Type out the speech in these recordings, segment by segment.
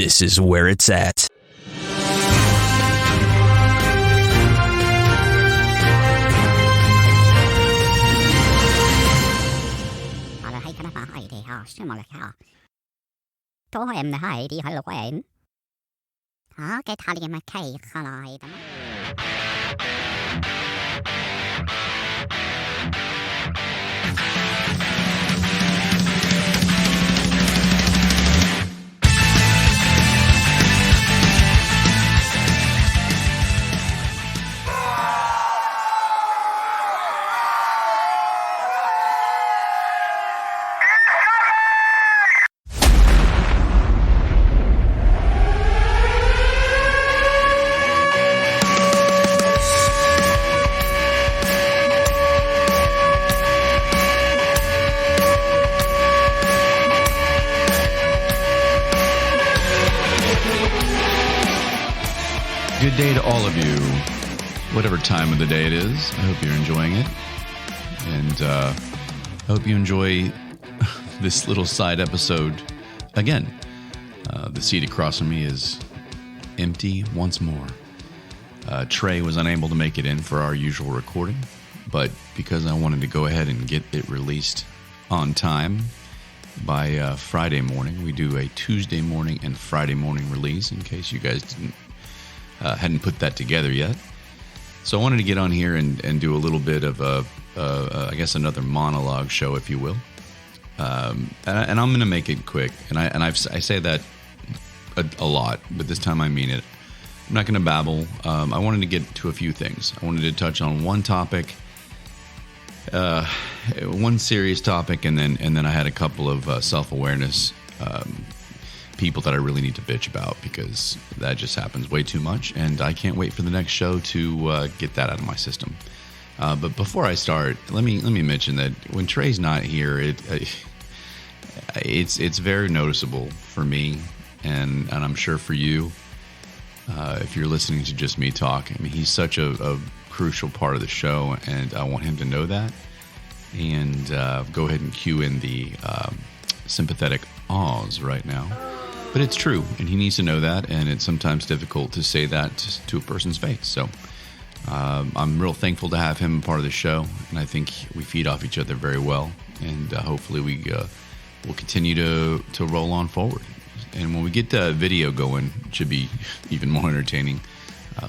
This is where it's at. Hej, kan der bare hej, det her, stemmer det her. Då emne hej, de har løgn. Okay, tager det med kage, hej, Good day to all of you, whatever time of the day it is. I hope you're enjoying it. And I hope you enjoy this little side episode again. The seat across from me is empty once more. Trey was unable to make it in for our usual recording, but because I wanted to go ahead and get it released on time by Friday morning, we do a Tuesday morning and Friday morning release in case you guys hadn't put that together yet. So I wanted to get on here and do a little bit of I guess another monologue show, if you will. And I'm going to make it quick. And I say that a lot, but this time I mean it. I'm not going to babble. I wanted to get to a few things. I wanted to touch on one topic, one serious topic, and then I had a couple of self-awareness people that I really need to bitch about, because that just happens way too much, and I can't wait for the next show to get that out of my system. But before I start, let me mention that when Trey's not here, it's very noticeable for me, and I'm sure for you, if you're listening to just me talk. I mean, he's such a crucial part of the show, and I want him to know that. And go ahead and cue in the sympathetic ahs right now. But it's true, and he needs to know that, and it's sometimes difficult to say that to a person's face. So I'm real thankful to have him part of the show, and I think we feed off each other very well, and hopefully we'll continue to roll on forward. And when we get the video going, it should be even more entertaining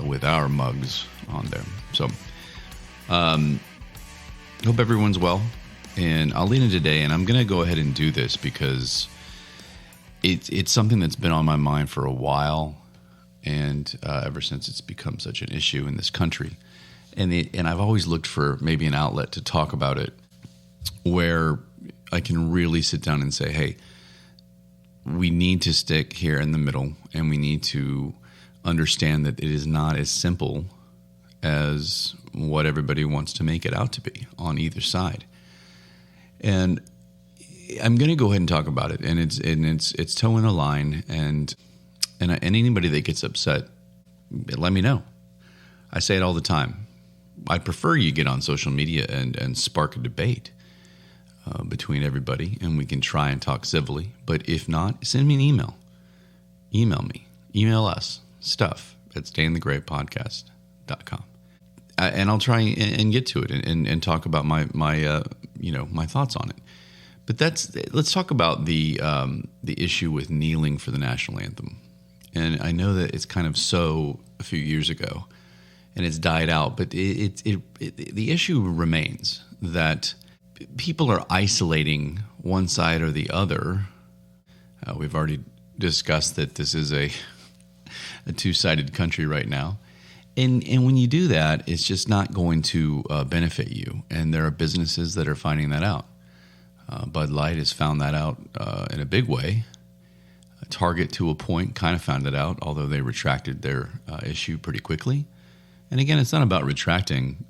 with our mugs on there. So hope everyone's well, and I'll lead in today, and I'm going to go ahead and do this because it's something that's been on my mind for a while, and ever since it's become such an issue in this country. And I've always looked for maybe an outlet to talk about it where I can really sit down and say, hey, we need to stick here in the middle, and we need to understand that it is not as simple as what everybody wants to make it out to be on either side. And I'm going to go ahead and talk about it, and it's towing the line, and anybody that gets upset, let me know. I say it all the time. I prefer you get on social media and spark a debate between everybody, and we can try and talk civilly. But if not, send me an email. Email me. Email us. stuff@stayinthegraypodcast.com. And I'll try and get to it and talk about my thoughts on it. But let's talk about the issue with kneeling for the National Anthem. And I know that it's kind of so a few years ago, and it's died out. But the issue remains that people are isolating one side or the other. We've already discussed that this is a two-sided country right now. And when you do that, it's just not going to benefit you. And there are businesses that are finding that out. Bud Light has found that out in a big way. Target, to a point, kind of found it out, although they retracted their issue pretty quickly. And again, it's not about retracting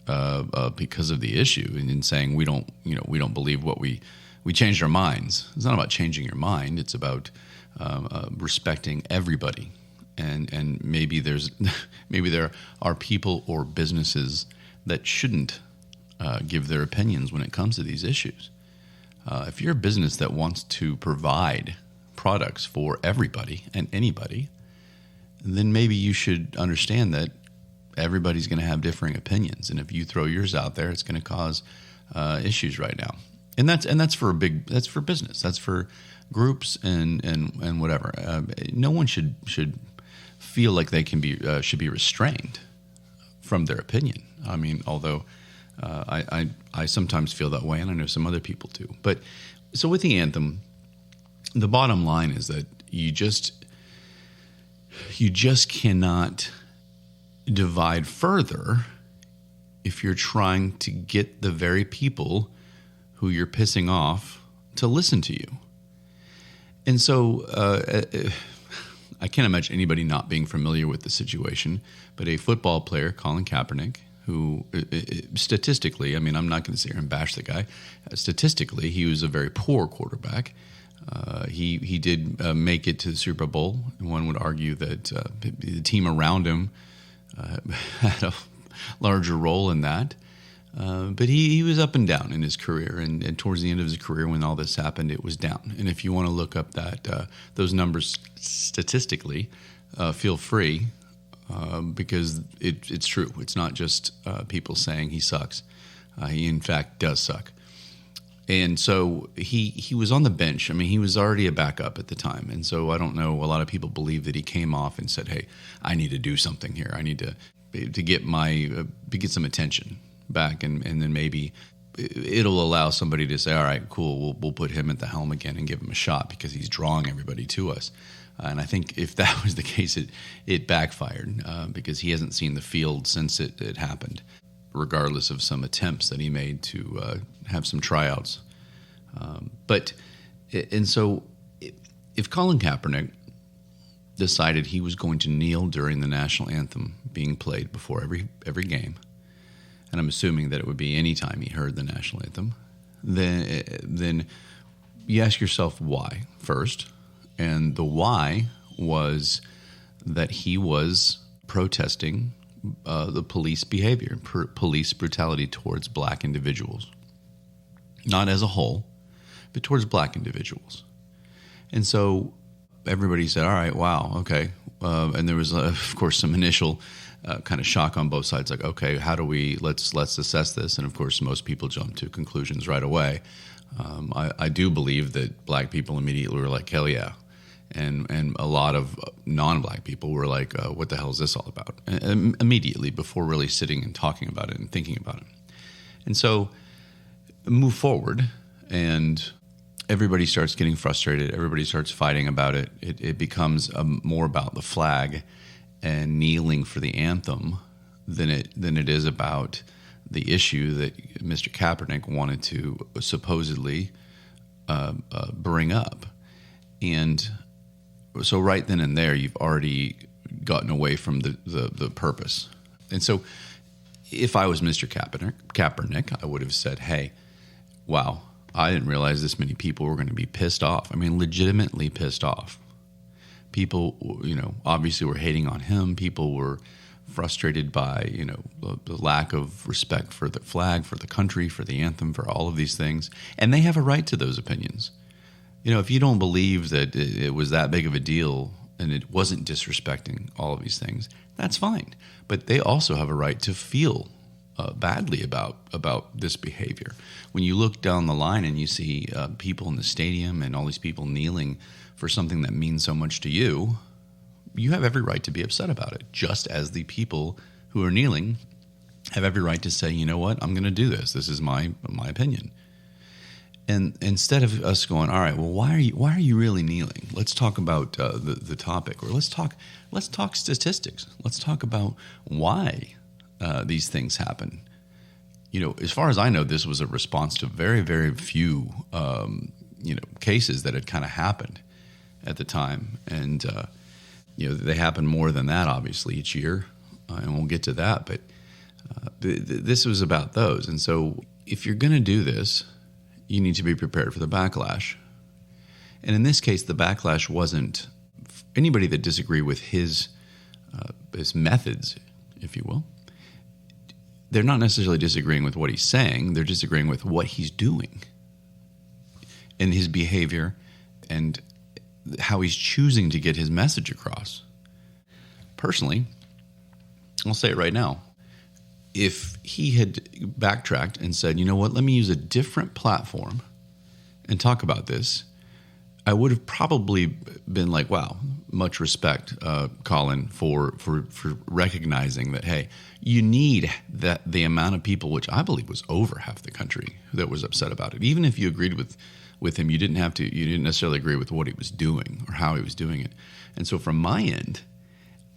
because of the issue and saying we don't believe what we changed our minds. It's not about changing your mind. It's about respecting everybody. And maybe there are people or businesses that shouldn't give their opinions when it comes to these issues. If you're a business that wants to provide products for everybody and anybody, then maybe you should understand that everybody's going to have differing opinions, and if you throw yours out there, it's going to cause issues right now. And that's for business. That's for groups and whatever. No one should feel like they should be restrained from their opinion. I mean, although I sometimes feel that way, and I know some other people do. But so with the anthem, the bottom line is that you just cannot divide further if you're trying to get the very people who you're pissing off to listen to you. And so I can't imagine anybody not being familiar with the situation, but a football player, Colin Kaepernick, who statistically, I mean, I'm not going to sit here and bash the guy. Statistically, he was a very poor quarterback. He did make it to the Super Bowl. One would argue that the team around him had a larger role in that. But he was up and down in his career, and towards the end of his career, when all this happened, it was down. And if you want to look up those numbers statistically, feel free, because it's true. It's not just people saying he sucks. He in fact does suck. And so he was on the bench. I mean, he was already a backup at the time. And so I don't know, a lot of people believe that he came off and said, hey, I need to do something here. I need to get some attention back, and then maybe it'll allow somebody to say, all right, cool, we'll put him at the helm again and give him a shot because he's drawing everybody to us. And I think if that was the case, it backfired because he hasn't seen the field since it happened, regardless of some attempts that he made to have some tryouts. And so if Colin Kaepernick decided he was going to kneel during the national anthem being played before every game, and I'm assuming that it would be any time he heard the national anthem, then you ask yourself why first. And the why was that he was protesting the police behavior, police brutality towards black individuals. Not as a whole, but towards black individuals. And so everybody said, all right, wow, okay. And there was, of course, some initial kind of shock on both sides, like, okay, how do let's assess this? And of course, most people jump to conclusions right away. I do believe that black people immediately were like, hell yeah. And a lot of non-black people were like, what the hell is this all about? And immediately, before really sitting and talking about it and thinking about it. And so move forward, and everybody starts getting frustrated. Everybody starts fighting about it. It becomes more about the flag and kneeling for the anthem than it is about the issue that Mr. Kaepernick wanted to supposedly bring up. And so right then and there, you've already gotten away from the purpose. And so if I was Mr. Kaepernick, I would have said, hey, wow, I didn't realize this many people were going to be pissed off. I mean, legitimately pissed off. People, obviously were hating on him. People were frustrated by, the lack of respect for the flag, for the country, for the anthem, for all of these things. And they have a right to those opinions. If you don't believe that it was that big of a deal and it wasn't disrespecting all of these things, that's fine. But they also have a right to feel badly about this behavior. When you look down the line and you see people in the stadium and all these people kneeling for something that means so much to you, you have every right to be upset about it, just as the people who are kneeling have every right to say, you know what, I'm going to do this. This is my opinion. And instead of us going, all right, well, why are you really kneeling? Let's talk about the topic, or let's talk statistics. Let's talk about why these things happen. As far as I know, this was a response to very, very few cases that had kind of happened at the time, and they happen more than that, obviously, each year, and we'll get to that. But this was about those, and so if you're going to do this, you need to be prepared for the backlash. And in this case, the backlash wasn't anybody that disagreed with his methods, if you will. They're not necessarily disagreeing with what he's saying. They're disagreeing with what he's doing and his behavior. And how he's choosing to get his message across. Personally, I'll say it right now. If he had backtracked and said, you know what, let me use a different platform and talk about this, I would have probably been like, wow, much respect, Colin, for recognizing that, hey, you need that the amount of people, which I believe was over half the country, that was upset about it. Even if you agreed with him, you didn't necessarily agree with what he was doing or how he was doing it. And so from my end,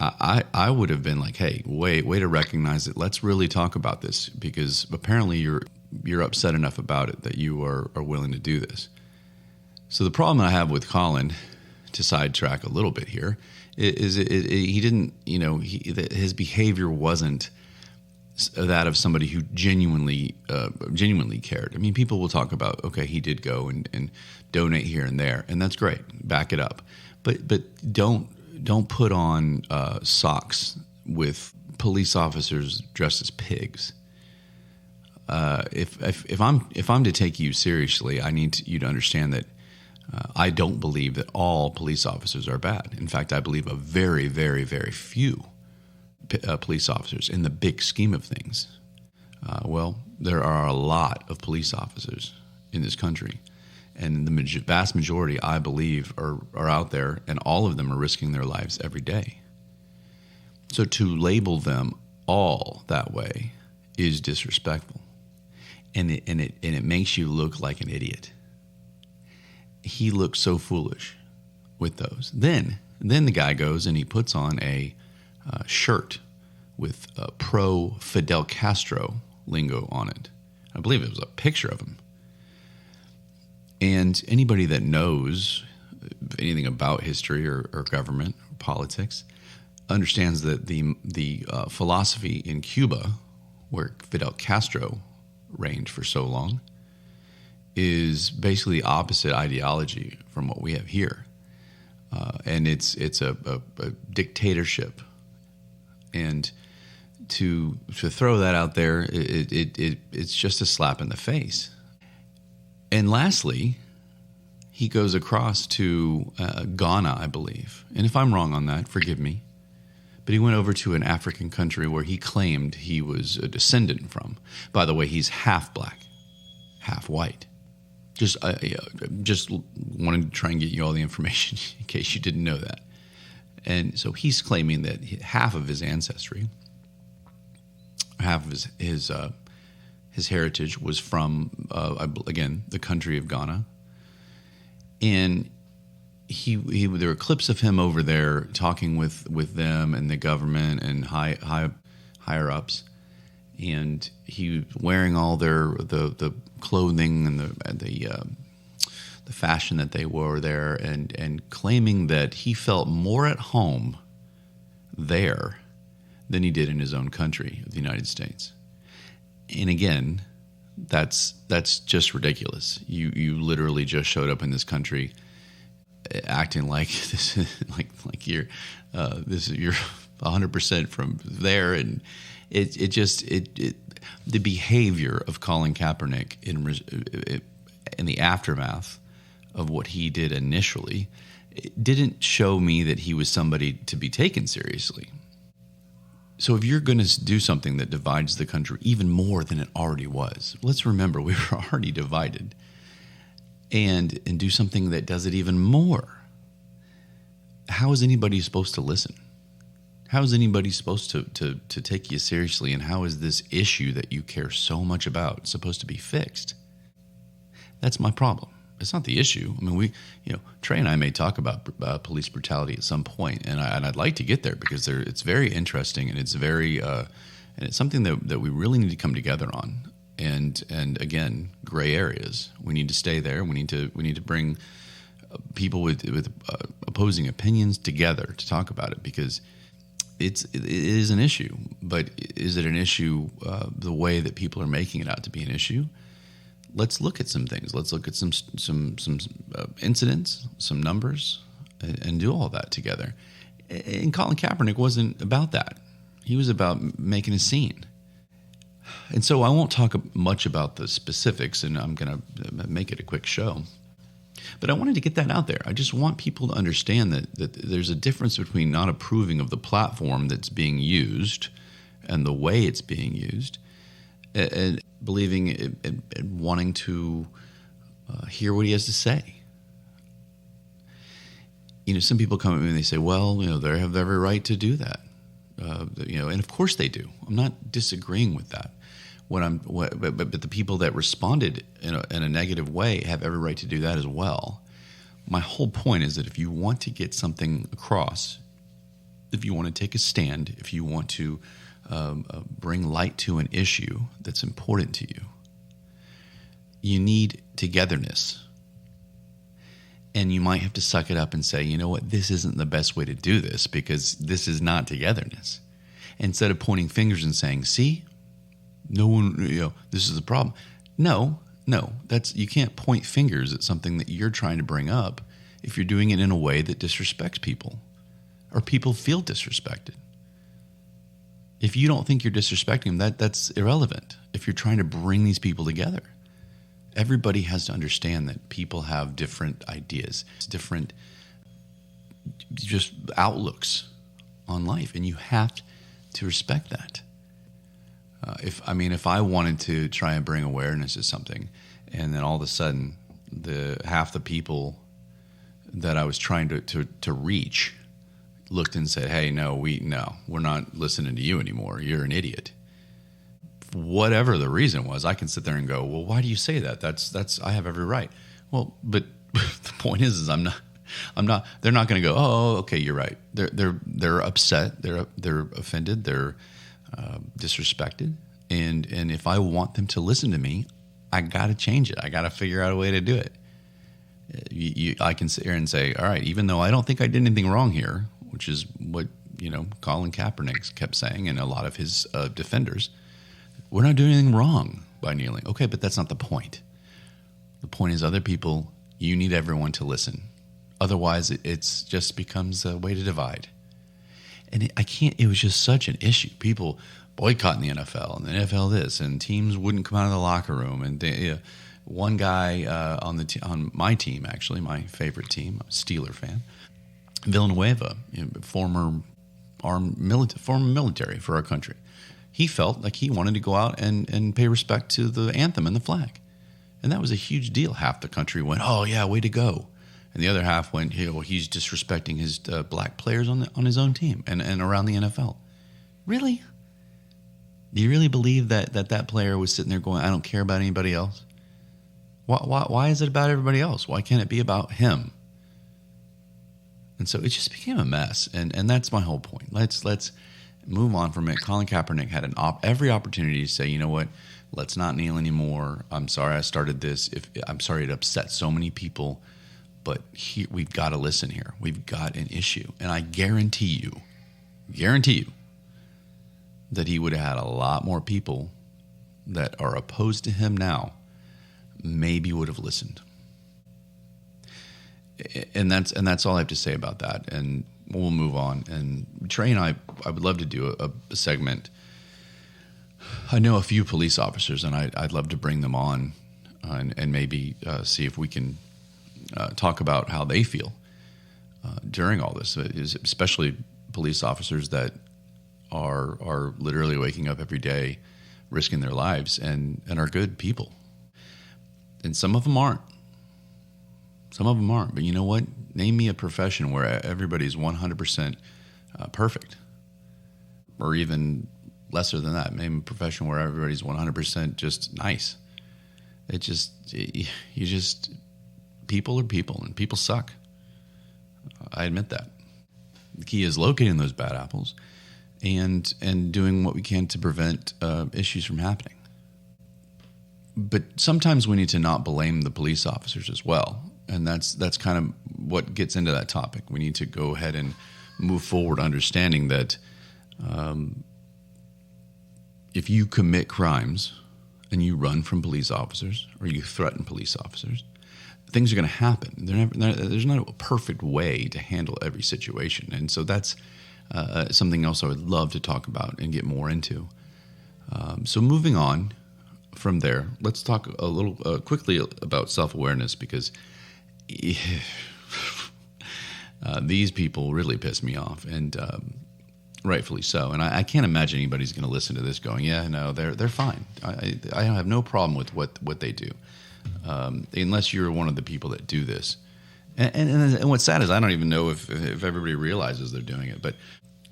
I would have been like, hey, way to recognize it. Let's really talk about this, because apparently you're upset enough about it that you are willing to do this. So the problem I have with Colin, to sidetrack a little bit here, is he didn't, his behavior wasn't that of somebody who genuinely cared. I mean, people will talk about, okay, he did go and donate here and there, and that's great. Back it up, but don't put on socks with police officers dressed as pigs. If I'm to take you seriously, I need you to understand that I don't believe that all police officers are bad. In fact, I believe a very, very, very few police officers in the big scheme of things. There are a lot of police officers in this country, and the vast majority, I believe, are out there, and all of them are risking their lives every day. So to label them all that way is disrespectful, and it makes you look like an idiot. He looked so foolish with those. Then the guy goes and he puts on a shirt with pro Fidel Castro lingo on it. I believe it was a picture of him. And anybody that knows anything about history or government or politics understands that the philosophy in Cuba, where Fidel Castro reigned for so long, is basically opposite ideology from what we have here, and it's a dictatorship. And to throw that out there, it's just a slap in the face. And lastly, he goes across to Ghana, I believe, and if I'm wrong on that, forgive me, but he went over to an African country where he claimed he was a descendant from. By the way, he's half black, half white. Just wanted to try and get you all the information in case you didn't know that. And so he's claiming that half of his ancestry, half of his heritage was from, again, the country of Ghana. And there were clips of him over there talking with them and the government and higher ups. And he was wearing all the clothing and the fashion that they wore there, and claiming that he felt more at home there than he did in his own country of the United States. And again, that's just ridiculous. You literally just showed up in this country acting like this, like you're 100% from there, and the behavior of Colin Kaepernick in the aftermath of what he did initially, it didn't show me that he was somebody to be taken seriously. So if you're going to do something that divides the country even more than it already was, let's remember we were already divided, and do something that does it even more, how is anybody supposed to listen? How is anybody supposed to take you seriously? And how is this issue that you care so much about supposed to be fixed? That's my problem. It's not the issue. I mean, Trey and I may talk about police brutality at some point, and I'd like to get there, because it's very interesting, and it's very and it's something that we really need to come together on. And again, gray areas. We need to stay there. We need to bring people with opposing opinions together to talk about it, because it is an issue. But is it an issue the way that people are making it out to be an issue? Let's look at some things. Let's look at some incidents, some numbers, and do all that together. And Colin Kaepernick wasn't about that. He was about making a scene. And so I won't talk much about the specifics, and I'm going to make it a quick show. But I wanted to get that out there. I just want people to understand that there's a difference between not approving of the platform that's being used and the way it's being used, and believing and wanting to hear what he has to say. Some people come at me and they say, well, they have every right to do that. And of course they do. I'm not disagreeing with that. But the people that responded in a negative way have every right to do that as well. My whole point is that if you want to get something across, if you want to take a stand, if you want to bring light to an issue that's important to you, you need togetherness. And you might have to suck it up and say, you know what, this isn't the best way to do this because this is not togetherness. Instead of pointing fingers and saying, see, no one, this is the problem. No, you can't point fingers at something that you're trying to bring up if you're doing it in a way that disrespects people or people feel disrespected. If you don't think you're disrespecting them, that's irrelevant. If you're trying to bring these people together, everybody has to understand that people have different ideas, different just outlooks on life, and you have to respect that. If I wanted to try and bring awareness to something, and then all of a sudden, half the people that I was trying to reach looked and said, "Hey, we're not listening to you anymore. You're an idiot." Whatever the reason was, I can sit there and go, "Well, why do you say that? That's I have every right." Well, but the point is I'm not. They're not going to go, "Oh, okay, you're right." They're upset. They're offended. They're disrespected. And if I want them to listen to me, I got to change it. I got to figure out a way to do it. I can sit here and say, all right, even though I don't think I did anything wrong here, which is what Colin Kaepernick kept saying and a lot of his defenders, we're not doing anything wrong by kneeling. Okay, but that's not the point. The point is other people, you need everyone to listen. Otherwise, it's just becomes a way to divide. And it was just such an issue. People boycotting the NFL and the NFL this, and teams wouldn't come out of the locker room. And one guy on my team, actually, my favorite team, I'm a Steeler fan, Villanueva, former military for our country. He felt like he wanted to go out and pay respect to the anthem and the flag. And that was a huge deal. Half the country went, "Oh, yeah, way to go." And the other half went, he's disrespecting his black players on his own team and around the NFL. Really? Do you really believe that player was sitting there going, "I don't care about anybody else"? Why is it about everybody else? Why can't it be about him? And so it just became a mess. And that's my whole point. Let's move on from it. Colin Kaepernick had every opportunity to say, you know what, let's not kneel anymore. I'm sorry I started this. I'm sorry it upset so many people. But we've got to listen here. We've got an issue. And I guarantee you, that he would have had a lot more people that are opposed to him now maybe would have listened. And that's all I have to say about that. And we'll move on. And Trey and I would love to do a segment. I know a few police officers, and I'd love to bring them on and maybe see if we can talk about how they feel during all this, especially police officers that are literally waking up every day, risking their lives, and are good people. And some of them aren't. But you know what? Name me a profession where everybody's 100% perfect, or even lesser than that. Name a profession where everybody's 100% just nice. People are people, and people suck. I admit that. The key is locating those bad apples and doing what we can to prevent issues from happening. But sometimes we need to not blame the police officers as well, and that's kind of what gets into that topic. We need to go ahead and move forward understanding that if you commit crimes and you run from police officers or you threaten police officers, things are going to happen. There's not a perfect way to handle every situation. And so that's something else I would love to talk about and get more into. So moving on from there, let's talk a little quickly about self-awareness, because These people really piss me off, and rightfully so. And I can't imagine anybody's going to listen to this going, yeah, no, they're fine. I have no problem with what they do, unless you're one of the people that do this. And what's sad is I don't even know if everybody realizes they're doing it. But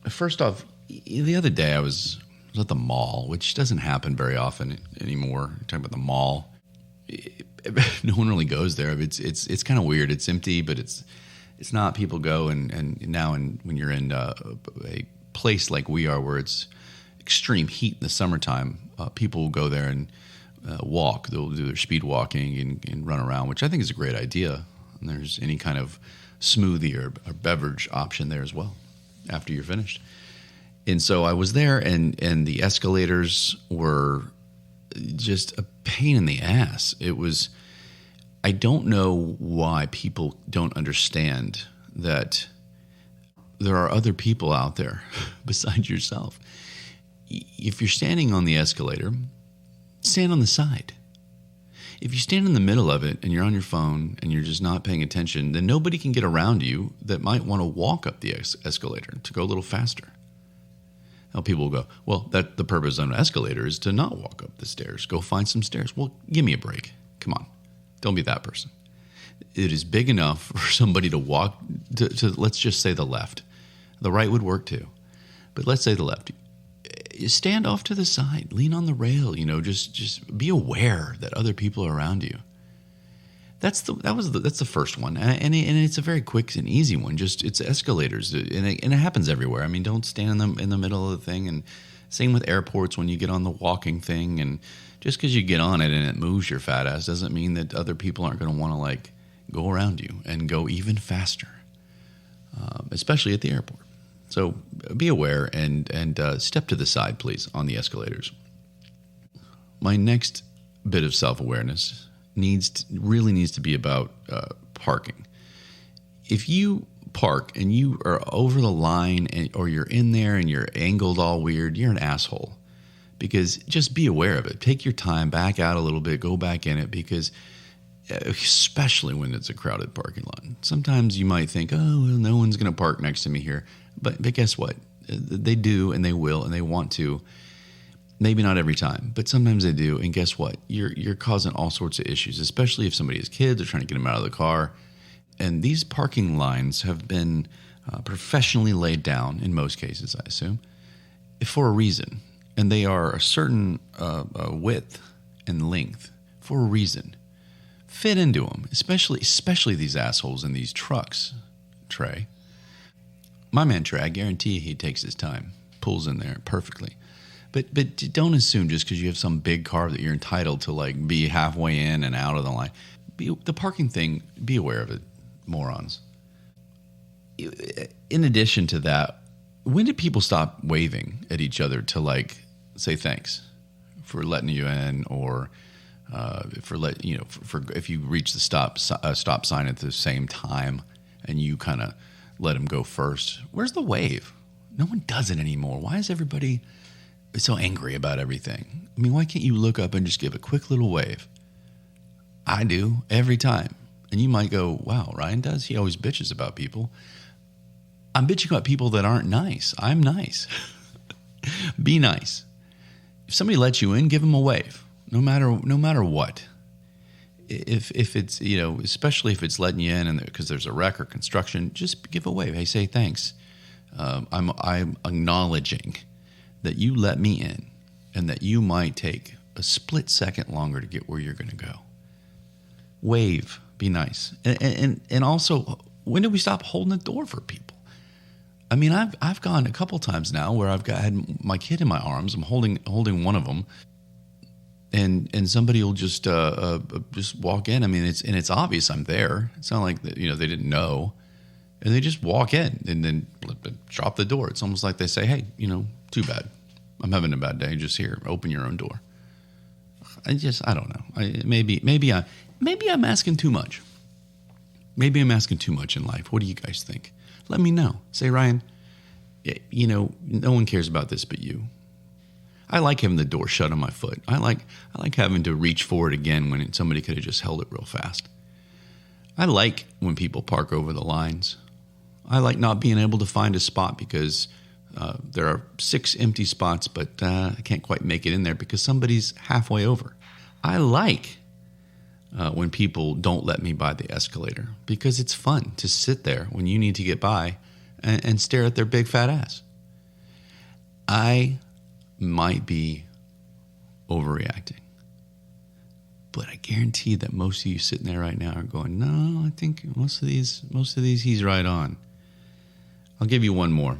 first off, the other day I was at the mall, which doesn't happen very often anymore. You're talking about the mall. No one really goes there. It's kind of weird. It's empty, but it's not. People go and now when you're in a place like we are, where it's extreme heat in the summertime, people will go there and walk. They'll do their speed walking and run around, which I think is a great idea. And there's any kind of smoothie or beverage option there as well after you're finished. And so I was there, and the escalators were just a pain in the ass. It was, I don't know why people don't understand that there are other people out there besides yourself. If you're standing on the escalator, stand on the side. If you stand in the middle of it and you're on your phone and you're just not paying attention, then nobody can get around you that might want to walk up the escalator to go a little faster. Now people will go, well, the purpose of an escalator is to not walk up the stairs. Go find some stairs. Well, give me a break. Come on. Don't be that person. It is big enough for somebody to walk to let's just say the left. The right would work too. But let's say the left. Stand off to the side, lean on the rail, just be aware that other people are around you. That's the first one. And it's a very quick and easy one. It's escalators, and it happens everywhere. I mean, don't stand in the middle of the thing. And same with airports when you get on the walking thing. And just because you get on it and it moves your fat ass doesn't mean that other people aren't going to want to go around you and go even faster, especially at the airport. So be aware and step to the side, please, on the escalators. My next bit of self-awareness really needs to be about parking. If you park and you are over the line or you're in there and you're angled all weird, you're an asshole. Because just be aware of it. Take your time, back out a little bit, go back in it, because especially when it's a crowded parking lot. Sometimes you might think, oh, well, no one's going to park next to me here. But guess what? They do, and they will, and they want to. Maybe not every time, but sometimes they do. And guess what? You're causing all sorts of issues, especially if somebody has kids or trying to get them out of the car. And these parking lines have been professionally laid down, in most cases, I assume, for a reason. And they are a certain width and length for a reason. Fit into them, especially these assholes in these trucks, Trey. My man Trey, I guarantee he takes his time, pulls in there perfectly. But don't assume just because you have some big car that you're entitled to be halfway in and out of the line. The parking thing, be aware of it, morons. In addition to that, when did people stop waving at each other to say thanks for letting you in, or if you reach the stop sign at the same time and you kind of let them go first? Where's the wave? No one does it anymore. Why is everybody so angry about everything? I mean, why can't you look up and just give a quick little wave? I do every time. And you might go, wow, Ryan does? He always bitches about people. I'm bitching about people that aren't nice. I'm nice. Be nice. If somebody lets you in, give them a wave. No matter what. If it's, especially if it's letting you in and because there's a wreck or construction, just give a wave. Hey, say thanks. I'm acknowledging that you let me in and that you might take a split second longer to get where you're going to go. Wave. Be nice. And also, when did we stop holding the door for people? I mean, I've gone a couple times now where had my kid in my arms. I'm holding one of them. And somebody will just walk in. I mean, it's obvious I'm there. It's not like they didn't know, and they just walk in and then drop the door. It's almost like they say, "Hey, too bad. I'm having a bad day. Just here, open your own door." I don't know. Maybe I'm asking too much. Maybe I'm asking too much in life. What do you guys think? Let me know. Say, Ryan, no one cares about this but you. I like having the door shut on my foot. I like having to reach for it again when somebody could have just held it real fast. I like when people park over the lines. I like not being able to find a spot because there are 6 empty spots, but I can't quite make it in there because somebody's halfway over. I like when people don't let me by the escalator because it's fun to sit there when you need to get by and stare at their big fat ass. I might be overreacting, but I guarantee that most of you sitting there right now are going, no, I think most of these he's right on. I'll give you one more.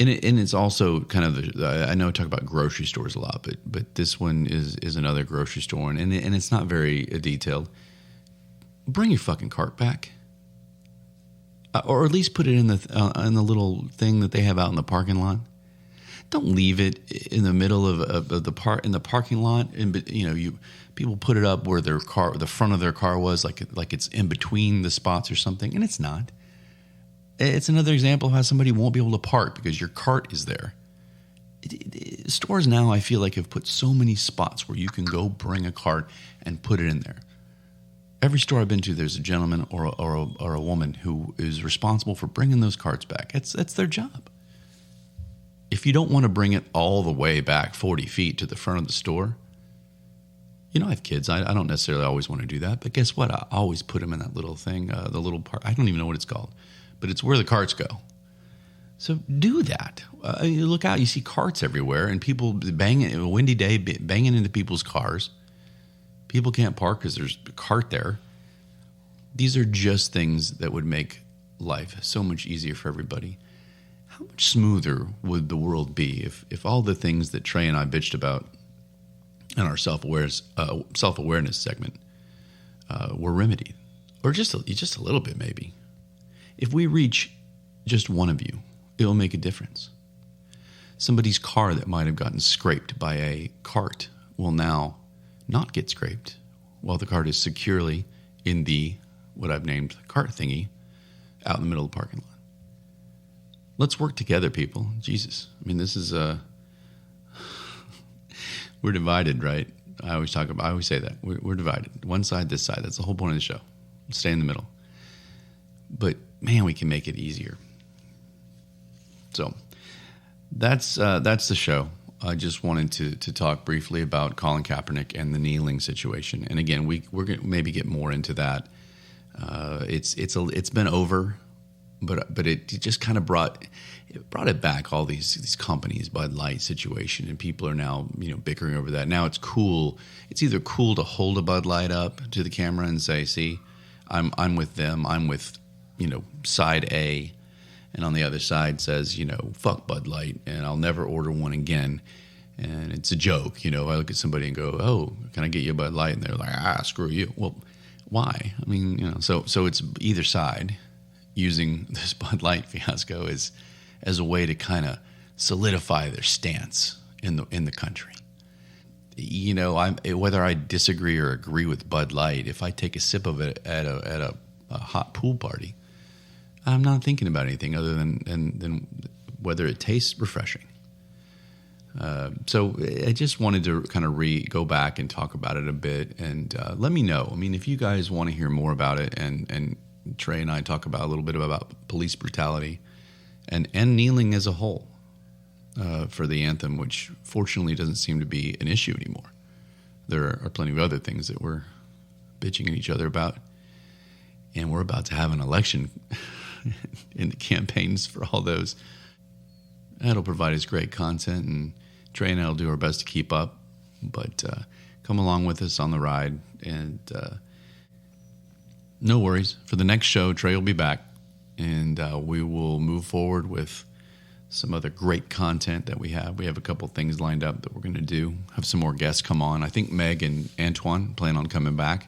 And it's also kind of I know I talk about grocery stores a lot, but this one is another grocery store, and it's not very detailed. Bring your fucking cart back, or at least put it in the little thing that they have out in the parking lot. Don't leave it in the middle of the parking lot, and people put it up where the front of their car was, like it's in between the spots or something, and it's not. It's another example of how somebody won't be able to park because your cart is there. Stores now, I feel like, have put so many spots where you can go bring a cart and put it in there. Every store I've been to, there's a gentleman or a woman who is responsible for bringing those carts back. That's their job. If you don't want to bring it all the way back 40 feet to the front of the store, I have kids. I don't necessarily always want to do that, but guess what? I always put them in that little thing, the little part. I don't even know what it's called. But it's where the carts go. So do that. You look out, you see carts everywhere, and people banging, a windy day, banging into people's cars. People can't park because there's a cart there. These are just things that would make life so much easier for everybody. How much smoother would the world be if all the things that Trey and I bitched about in our self-awareness segment were remedied? Or just a little bit, maybe. If we reach just one of you, it will make a difference. Somebody's car that might have gotten scraped by a cart will now not get scraped while the cart is securely in what I've named cart thingy out in the middle of the parking lot. Let's work together, people. Jesus. I mean, this is we're divided, right? I always say that. We're divided. One side, this side. That's the whole point of the show. Stay in the middle. But man, we can make it easier. So that's the show. I just wanted to talk briefly about Colin Kaepernick and the kneeling situation. And again, we're going to maybe get more into that. It's been over, but it just kind of brought it back. All these companies, Bud Light situation, and people are now bickering over that. Now it's cool. It's either cool to hold a Bud Light up to the camera and say, "See, I'm with them. I'm with." Side A, and on the other side says, fuck Bud Light, and I'll never order one again. And it's a joke. I look at somebody and go, oh, can I get you a Bud Light? And they're like, screw you. Well, why? I mean, so it's either side using this Bud Light fiasco as a way to kind of solidify their stance in the country. Whether I disagree or agree with Bud Light, if I take a sip of it at a hot pool party, I'm not thinking about anything other than whether it tastes refreshing. So I just wanted to kind of go back and talk about it a bit, and let me know. I mean, if you guys want to hear more about it, and Trey and I talk about a little bit about police brutality and kneeling as a whole for the anthem, which fortunately doesn't seem to be an issue anymore. There are plenty of other things that we're bitching at each other about. And we're about to have an election in the campaigns for all those. That'll provide us great content, and Trey and I will do our best to keep up. But come along with us on the ride. And no worries. For the next show, Trey will be back, and we will move forward with some other great content that we have. We have a couple things lined up that we're going to do. Have some more guests come on. I think Meg and Antoine plan on coming back.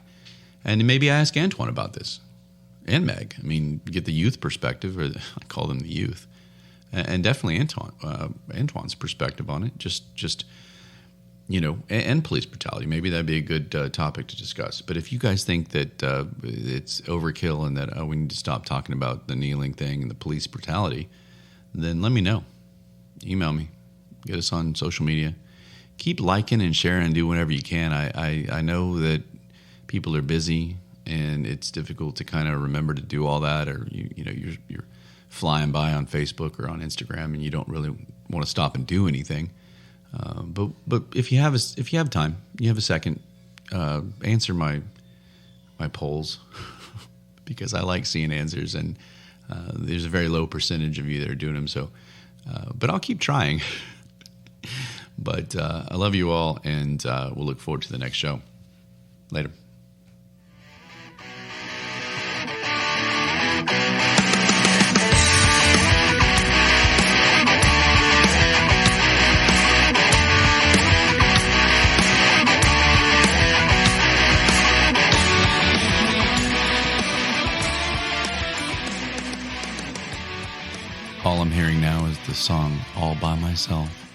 And maybe I ask Antoine about this. And Meg. I mean, get the youth perspective, or I call them the youth, and definitely Antoine's perspective on it. Just and police brutality. Maybe that'd be a good topic to discuss. But if you guys think that it's overkill and that we need to stop talking about the kneeling thing and the police brutality, then let me know. Email me. Get us on social media. Keep liking and sharing and do whatever you can. I know that people are busy and it's difficult to kind of remember to do all that, or you're flying by on Facebook or on Instagram and you don't really want to stop and do anything. But if you have time, you have a second, answer my polls because I like seeing answers, and there's a very low percentage of you that are doing them. So, but I'll keep trying. But I love you all, and we'll look forward to the next show. Later. All I'm hearing now is the song All By Myself.